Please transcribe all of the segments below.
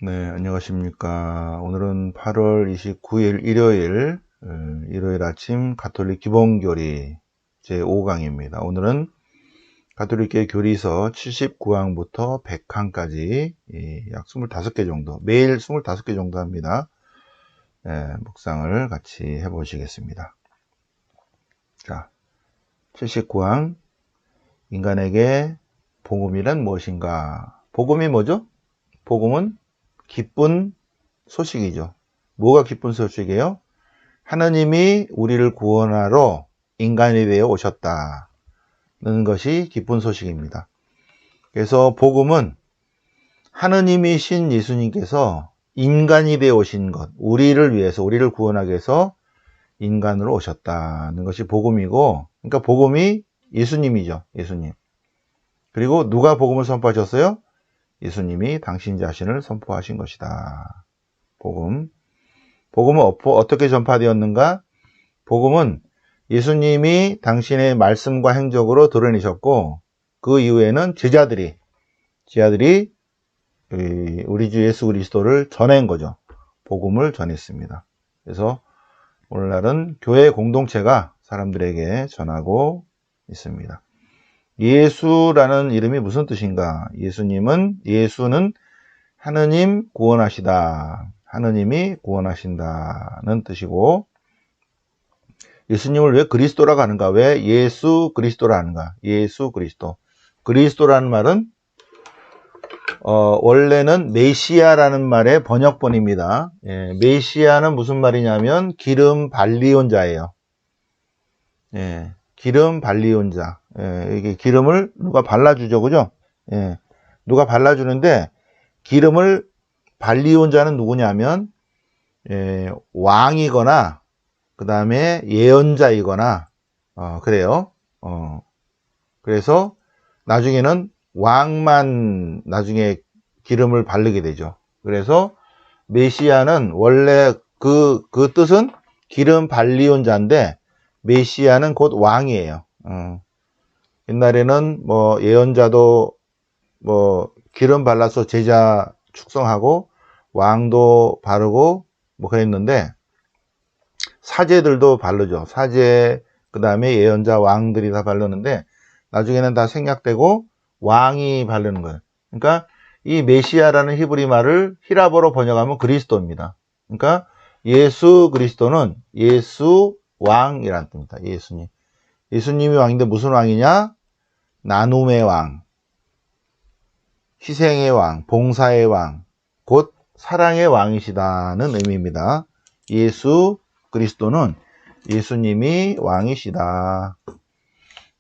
네, 안녕하십니까. 오늘은 8월 29일 일요일 아침 가톨릭 기본교리 제5강입니다. 오늘은 가톨릭계 교리서 79항부터 100항까지 약 25개 정도, 매일 25개 정도 합니다. 묵상을 같이 해보시겠습니다. 자, 79항. 인간에게 복음이란 무엇인가? 복음이 뭐죠? 복음은 기쁜 소식이죠. 뭐가 기쁜 소식이에요? 하느님이 우리를 구원하러 인간이 되어 오셨다는 것이 기쁜 소식입니다. 그래서 복음은 하느님이신 예수님께서 인간이 되어 오신 것, 우리를 위해서, 우리를 구원하기 위해서 인간으로 오셨다는 것이 복음이고, 그러니까 복음이 예수님이죠. 예수님. 그리고 누가 복음을 선포하셨어요? 예수님이 당신 자신을 선포하신 것이다. 복음은 어떻게 전파되었는가? 복음은 예수님이 당신의 말씀과 행적으로 드러내셨고, 그 이후에는 제자들이 우리 주 예수 그리스도를 전한 거죠. 복음을 전했습니다. 그래서 오늘날은 교회 공동체가 사람들에게 전하고 있습니다. 예수라는 이름이 무슨 뜻인가? 예수는 하느님 구원하시다. 하느님이 구원하신다는 뜻이고, 예수님을 왜 그리스도라고 하는가? 왜 예수 그리스도라 하는가? 예수 그리스도. 그리스도라는 말은 원래는 메시아라는 말의 번역본입니다. 메시아는 무슨 말이냐면 기름 발리온 자예요. 기름 발리온 자. 이게 기름을 누가 발라주죠, 그죠? 누가 발라주는데, 기름을 발리온 자는 누구냐면, 왕이거나, 그 다음에 예언자이거나, 그래요. 그래서 나중에는 왕만 나중에 기름을 바르게 되죠. 그래서 메시아는 원래 그 뜻은 기름 발리온 자인데, 메시아는 곧 왕이에요. 옛날에는 예언자도 기름 발라서 제자 축성하고 왕도 바르고 그랬는데, 사제들도 바르죠. 사제, 그 다음에 예언자, 왕들이 다 바르는데, 나중에는 다 생략되고 왕이 바르는 거예요. 그러니까 이 메시아라는 히브리 말을 히라보로 번역하면 그리스도입니다. 그러니까 예수 그리스도는 예수 왕이라는 뜻입니다. 예수님이 왕인데 무슨 왕이냐? 나눔의 왕, 희생의 왕, 봉사의 왕, 곧 사랑의 왕이시다는 의미입니다. 예수 그리스도는 예수님이 왕이시다.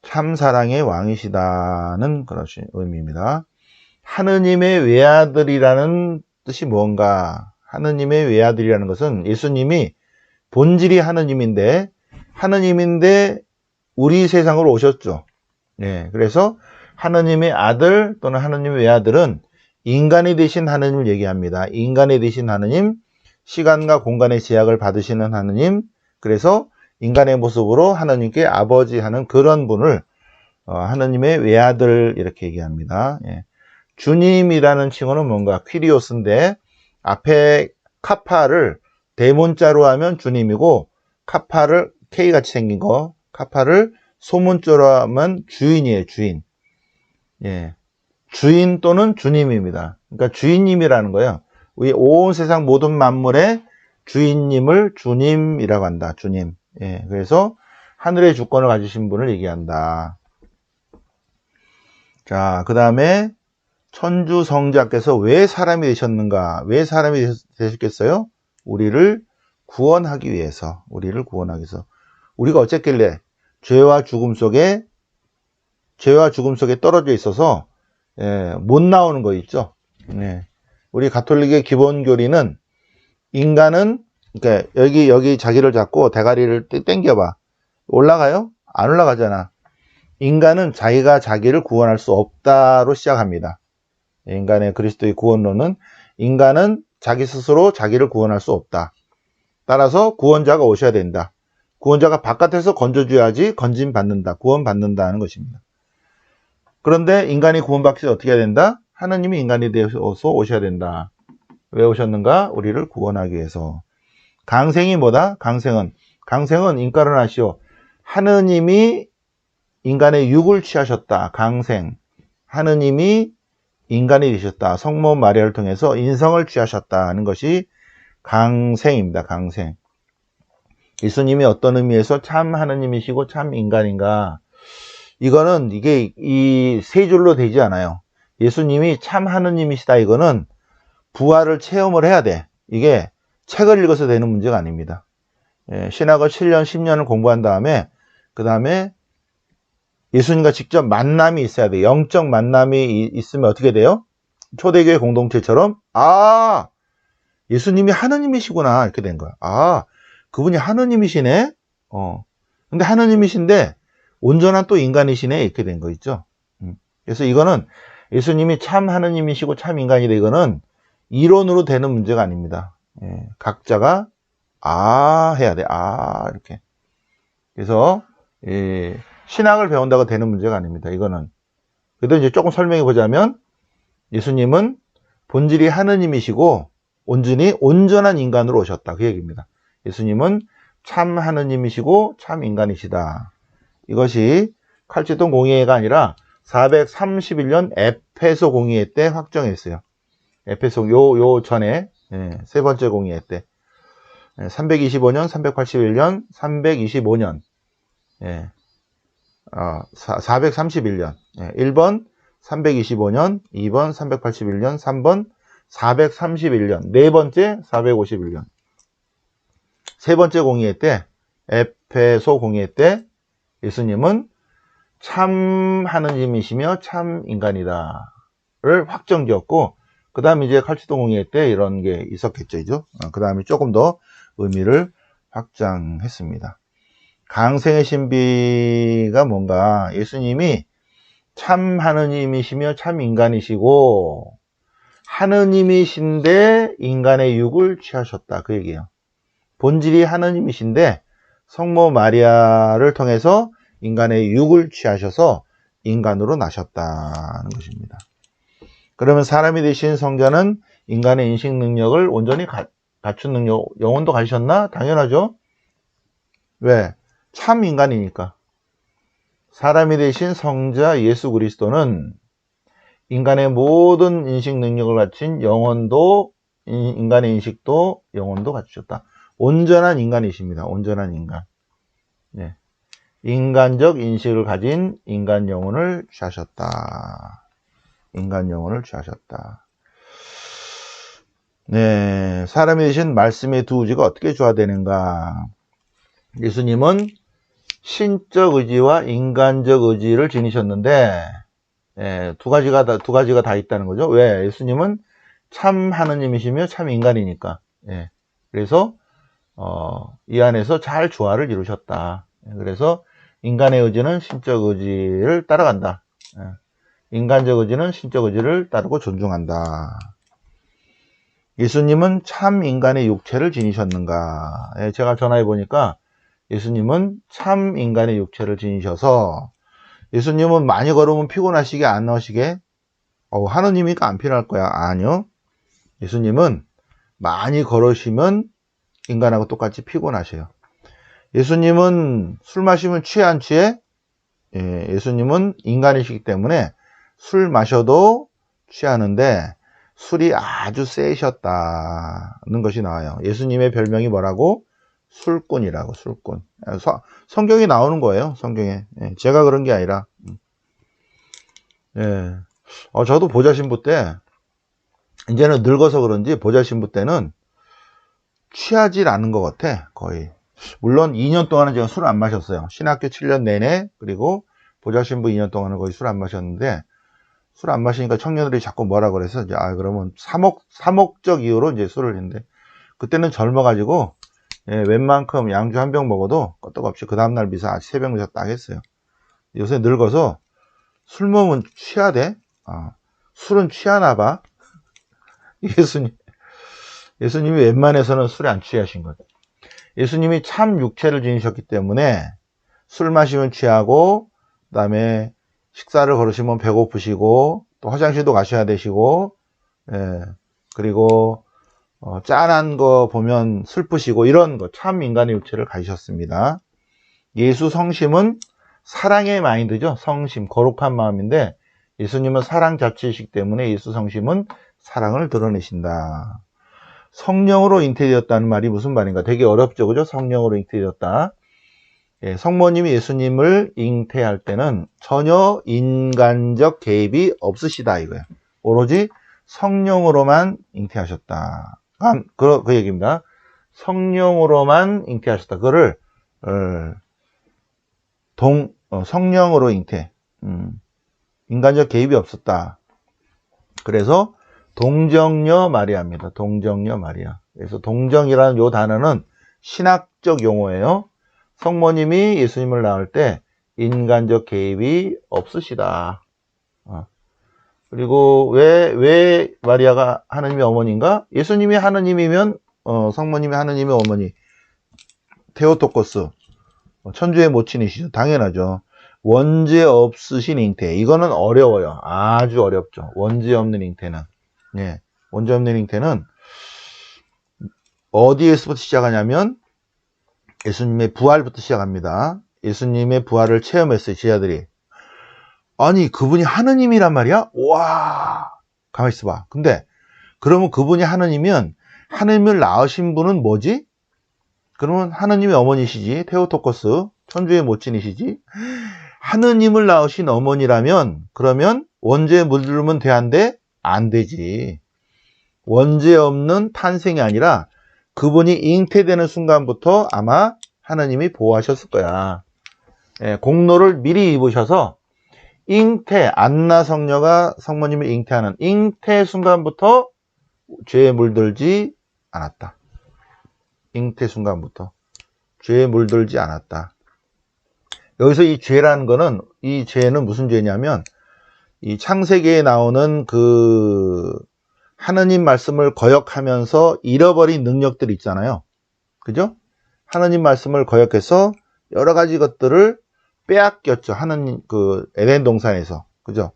참 사랑의 왕이시다는 그런 의미입니다. 하느님의 외아들이라는 뜻이 뭔가? 하느님의 외아들이라는 것은 예수님이 본질이 하느님인데 우리 세상으로 오셨죠. 그래서 하느님의 아들 또는 하느님의 외아들은 인간이 되신 하느님을 얘기합니다. 인간이 되신 하느님, 시간과 공간의 제약을 받으시는 하느님, 그래서 인간의 모습으로 하느님께 아버지 하는 그런 분을 하느님의 외아들 이렇게 얘기합니다. 주님이라는 칭호는 뭔가? 퀴리오스인데 앞에 카파를 대문자로 하면 주님이고, 카파를 K같이 생긴 거, 카파를 소문자로 하면 주인이에요. 주인. 주인 또는 주님입니다. 그러니까 주인님이라는 거예요. 우리 온 세상 모든 만물의 주인님을 주님이라고 한다. 주님. 그래서 하늘의 주권을 가지신 분을 얘기한다. 자, 그 다음에 천주 성자께서 왜 사람이 되셨는가? 왜 사람이 되셨겠어요? 우리를 구원하기 위해서. 우리가 어쨌길래 죄와 죽음 속에 떨어져 있어서 못 나오는 거 있죠. 우리 가톨릭의 기본 교리는 인간은, 그러니까 여기 자기를 잡고 대가리를 당겨봐. 올라가요? 안 올라가잖아. 인간은 자기가 자기를 구원할 수 없다로 시작합니다. 인간의 그리스도의 구원론은 인간은 자기 스스로 자기를 구원할 수 없다. 따라서 구원자가 오셔야 된다. 구원자가 바깥에서 건져줘야지 구원받는다는 것입니다. 그런데 인간이 구원받기 위해서 어떻게 해야 된다? 하느님이 인간이 되어서 오셔야 된다. 왜 오셨는가? 우리를 구원하기 위해서. 강생이 뭐다? 강생은 인카르나시오. 하느님이 인간의 육을 취하셨다. 강생. 하느님이 인간이 되셨다. 성모 마리아를 통해서 인성을 취하셨다 하는 것이 강생입니다. 강생. 예수님이 어떤 의미에서 참 하느님이시고 참 인간인가? 이거는 이게 이 세 줄로 되지 않아요. 예수님이 참 하느님이시다. 이거는 부활을 체험을 해야 돼. 이게 책을 읽어서 되는 문제가 아닙니다. 신학을 7년, 10년을 공부한 다음에 그 다음에 예수님과 직접 만남이 있어야 돼. 영적 만남이 있으면 어떻게 돼요? 초대교회 공동체처럼 예수님이 하느님이시구나 이렇게 된 거야. 그분이 하느님이시네. 근데 하느님이신데 온전한 또 인간이시네 이렇게 된 거 있죠. 그래서 이거는 예수님이 참 하느님이시고 참 인간이다. 이거는 이론으로 되는 문제가 아닙니다. 각자가 해야 돼. 이렇게. 그래서 신학을 배운다고 되는 문제가 아닙니다. 이거는. 그래도 이제 조금 설명해 보자면 예수님은 본질이 하느님이시고 온전히 온전한 인간으로 오셨다. 그 얘기입니다. 예수님은 참 하느님이시고 참 인간이시다. 이것이 칼치돈 공의회가 아니라 431년 에페소 공의회 때 확정했어요. 에페소 요 전에 세 번째 공의회 때 325년, 381년, 325년 431년 1번 325년, 2번 381년, 3번 431년, 네 번째 451년. 세 번째 공의회 때 에페소 공의회 때 예수님은 참 하느님이시며 참 인간이다를 확정지었고 그 다음에 이제 칼치도 공의회 때 이런 게 있었겠죠. 그 다음에 조금 더 의미를 확장했습니다. 강생의 신비가 뭔가 예수님이 참 하느님이시며 참 인간이시고 하느님이신데 인간의 육을 취하셨다. 그 얘기예요. 본질이 하느님이신데 성모 마리아를 통해서 인간의 육을 취하셔서 인간으로 나셨다는 것입니다. 그러면 사람이 되신 성자는 인간의 인식 능력을 온전히 갖춘 능력, 영혼도 가지셨나? 당연하죠. 왜? 참 인간이니까. 사람이 되신 성자 예수 그리스도는 인간의 모든 인식 능력을 갖춘 영혼도, 인간의 인식도 영혼도 갖추셨다. 온전한 인간이십니다. 온전한 인간. 인간적 인식을 가진 인간 영혼을 취하셨다. 인간 영혼을 취하셨다. 사람이 되신 말씀의 두 의지가 어떻게 조화되는가? 예수님은 신적 의지와 인간적 의지를 지니셨는데 두 가지가 다 있다는 거죠. 왜? 예수님은 참 하느님이시며 참 인간이니까. 그래서 이 안에서 잘 조화를 이루셨다. 그래서 인간의 의지는 신적 의지를 따라간다. 인간적 의지는 신적 의지를 따르고 존중한다. 예수님은 참 인간의 육체를 지니셨는가? 제가 전화해 보니까 예수님은 참 인간의 육체를 지니셔서 예수님은 많이 걸으면 피곤하시게 안 나오시게? 하느님이니까 안 필요할 거야. 아니요. 예수님은 많이 걸으시면 인간하고 똑같이 피곤하셔요. 예수님은 술 마시면 취해 안 취해? 예수님은 인간이시기 때문에 술 마셔도 취하는데 술이 아주 세셨다는 것이 나와요. 예수님의 별명이 뭐라고? 술꾼이라고. 술꾼. 성경에 나오는 거예요. 성경에. 제가 그런 게 아니라. 저도 보좌신부 때 이제는 늙어서 그런지 보좌신부 때는 취하질 않은 것 같아. 거의. 물론 2년 동안은 제가 술을 안 마셨어요. 신학교 7년 내내, 그리고 보좌신부 2년 동안은 거의 술 안 마셨는데, 술 안 마시니까 청년들이 자꾸 뭐라 그래서, 이제, 그러면 사목적 이유로 이제 술을 했는데, 그때는 젊어가지고, 웬만큼 양주 한 병 먹어도 끄떡없이 그 다음날 미사 아침 새벽 미사 딱 했어요. 요새 늙어서 술 먹으면 취하대? 술은 취하나 봐. 예수님이 웬만해서는 술에 안 취하신 거죠. 예수님이 참 육체를 지니셨기 때문에 술 마시면 취하고, 그 다음에 식사를 거르시면 배고프시고, 또 화장실도 가셔야 되시고, 그리고 짠한 거 보면 슬프시고 이런 거 참 인간의 육체를 가지셨습니다. 예수 성심은 사랑의 마인드죠. 성심, 거룩한 마음인데 예수님은 사랑 자체이시기 때문에 예수 성심은 사랑을 드러내신다. 성령으로 잉태되었다는 말이 무슨 말인가? 되게 어렵죠. 그죠? 성령으로 잉태되었다. 예, 성모님이 예수님을 잉태할 때는 전혀 인간적 개입이 없으시다 이거예요. 오로지 성령으로만 잉태하셨다. 그 얘기입니다. 성령으로만 잉태하셨다. 그거를 성령으로 잉태. 인간적 개입이 없었다. 그래서 동정녀 마리아입니다. 동정녀 마리아. 그래서 동정이라는 요 단어는 신학적 용어예요. 성모님이 예수님을 낳을 때 인간적 개입이 없으시다. 그리고 왜 마리아가 하느님의 어머니인가? 예수님이 하느님이면 성모님이 하느님의 어머니. 테오토코스. 천주의 모친이시죠. 당연하죠. 원죄 없으신 잉태. 이거는 어려워요. 아주 어렵죠. 원죄 없는 잉태는. 예. 원죄 없는 잉태는 어디에서부터 시작하냐면 예수님의 부활부터 시작합니다. 예수님의 부활을 체험했어요. 제자들이. 아니 그분이 하느님이란 말이야? 와, 가만히 있어봐. 근데 그러면 그분이 하느님이면 하느님을 낳으신 분은 뭐지? 그러면 하느님의 어머니시지. 테오토코스. 천주의 모친이시지. 하느님을 낳으신 어머니라면 그러면 원죄에 물들면 돼안돼? 안 되지. 원죄 없는 탄생이 아니라 그분이 잉태되는 순간부터 아마 하느님이 보호하셨을 거야. 예, 공로를 미리 입으셔서 잉태, 안나 성녀가 성모님을 잉태하는 잉태 순간부터 죄에 물들지 않았다. 잉태 순간부터 죄에 물들지 않았다. 여기서 이 죄라는 거는, 이 죄는 무슨 죄냐면 이 창세기에 나오는 그 하느님 말씀을 거역하면서 잃어버린 능력들 있잖아요. 그죠? 하느님 말씀을 거역해서 여러 가지 것들을 빼앗겼죠. 하느님 그 에덴 동산에서. 그죠?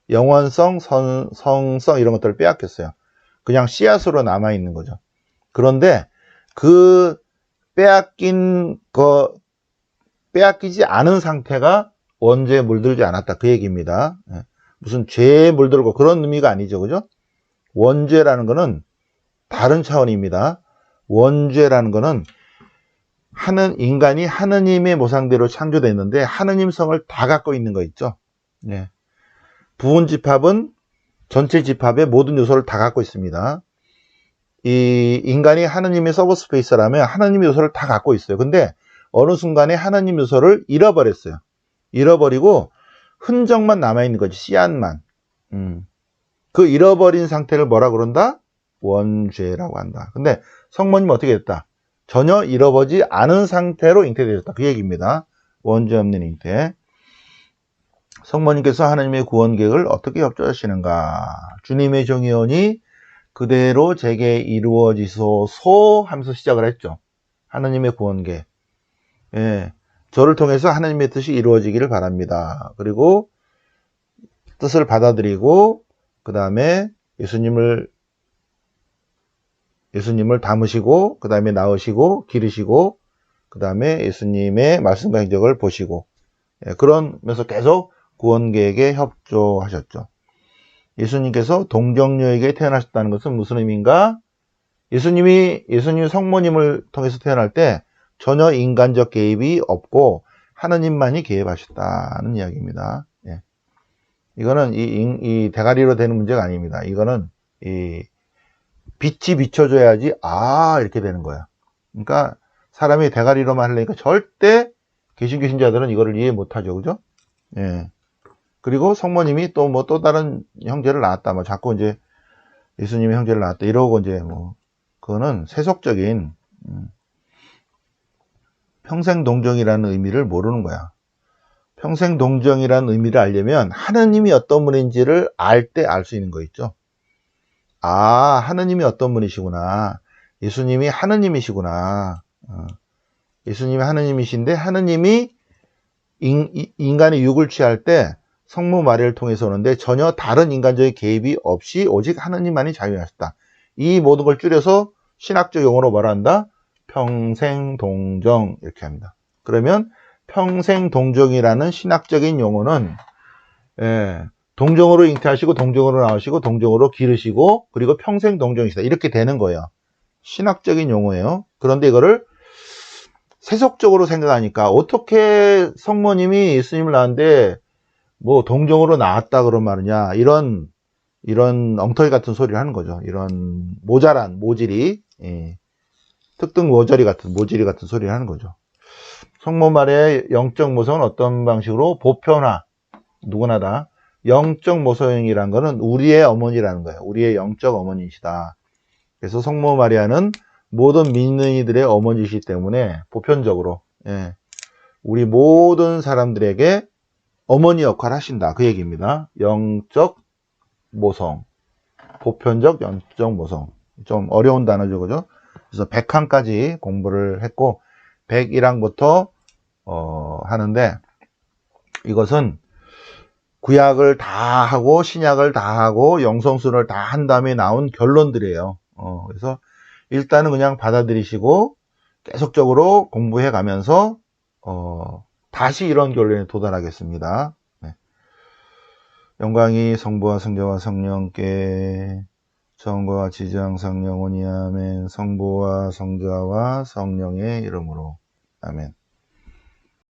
영원성, 성성 이런 것들을 빼앗겼어요. 그냥 씨앗으로 남아 있는 거죠. 그런데 그 빼앗기지 않은 상태가 원죄에 물들지 않았다. 그 얘기입니다. 무슨 죄에 물들고 그런 의미가 아니죠. 그죠? 원죄라는 거는 다른 차원입니다. 원죄라는 거는 인간이 하느님의 모상대로 창조됐는데 하느님 성을 다 갖고 있는 거 있죠. 네. 부분집합은 전체 집합의 모든 요소를 다 갖고 있습니다. 이 인간이 하느님의 서브스페이스라면 하느님의 요소를 다 갖고 있어요. 근데 어느 순간에 하느님 요소를 잃어버렸어요. 잃어버리고 흔적만 남아있는 거지. 씨앗만. 그 잃어버린 상태를 뭐라 그런다? 원죄라고 한다. 근데 성모님은 어떻게 됐다? 전혀 잃어버리지 않은 상태로 잉태되었다. 그 얘기입니다. 원죄 없는 잉태. 성모님께서 하나님의 구원 계획을 어떻게 협조하시는가? 주님의 종이오니 그대로 제게 이루어지소서 하면서 시작을 했죠. 하나님의 구원 계획. 예, 저를 통해서 하나님의 뜻이 이루어지기를 바랍니다. 그리고 뜻을 받아들이고 그 다음에 예수님을 담으시고 그 다음에 낳으시고 기르시고 그 다음에 예수님의 말씀과 행적을 보시고, 예, 그러면서 계속 구원 계획에 협조하셨죠. 예수님께서 동정녀에게 태어나셨다는 것은 무슨 의미인가? 예수님 성모님을 통해서 태어날 때 전혀 인간적 개입이 없고 하느님만이 개입하셨다는 이야기입니다. 예. 이거는 이 대가리로 되는 문제가 아닙니다. 이거는 이 빛이 비춰줘야지 이렇게 되는 거야. 그러니까 사람이 대가리로만 하려니까 절대 개신교신자들은 이거를 이해 못하죠. 그죠? 예. 그리고 성모님이 또 다른 형제를 낳았다. 뭐 자꾸 이제 예수님의 형제를 낳았다. 이러고 이제 그거는 세속적인 평생 동정이라는 의미를 모르는 거야. 평생 동정이라는 의미를 알려면 하느님이 어떤 분인지를 알 때 알 수 있는 거 있죠. 하느님이 어떤 분이시구나. 예수님이 하느님이시구나. 예수님이 하느님이신데 하느님이 인간의 육을 취할 때 성모 마리아를 통해서 오는데 전혀 다른 인간적인 개입이 없이 오직 하느님만이 자유하셨다. 이 모든 걸 줄여서 신학적 용어로 뭐라 한다? 평생동정 이렇게 합니다. 그러면 평생동정이라는 신학적인 용어는 동정으로 잉태하시고 동정으로 나오시고 동정으로 기르시고 그리고 평생동정이시다 이렇게 되는 거예요. 신학적인 용어예요. 그런데 이거를 세속적으로 생각하니까 어떻게 성모님이 예수님을 낳았는데 뭐 동정으로 낳았다 그런 말이냐 이런 엉터리 같은 소리를 하는 거죠. 이런 모자란 모질이 특등 모자리 같은 소리를 하는 거죠. 성모 마리아의 영적 모성은 어떤 방식으로 보편화 누구나 다 영적 모성이라는 거는 우리의 어머니라는 거예요. 우리의 영적 어머니시다. 그래서 성모 마리아는 모든 믿는 이들의 어머니이기 때문에 보편적으로 우리 모든 사람들에게 어머니 역할을 하신다. 그 얘기입니다. 영적 모성, 보편적 영적 모성. 좀 어려운 단어죠, 그죠? 그래서 100항까지 공부를 했고 101항부터 하는데 이것은 구약을 다 하고 신약을 다 하고 영성순을 다 한 다음에 나온 결론들이에요. 그래서 일단은 그냥 받아들이시고 계속적으로 공부해 가면서 다시 이런 결론에 도달하겠습니다. 네. 영광이 성부와 성자와 성령께 성부와 지장 성령오니 아멘. 성부와 성자와 성령의 이름으로 아멘.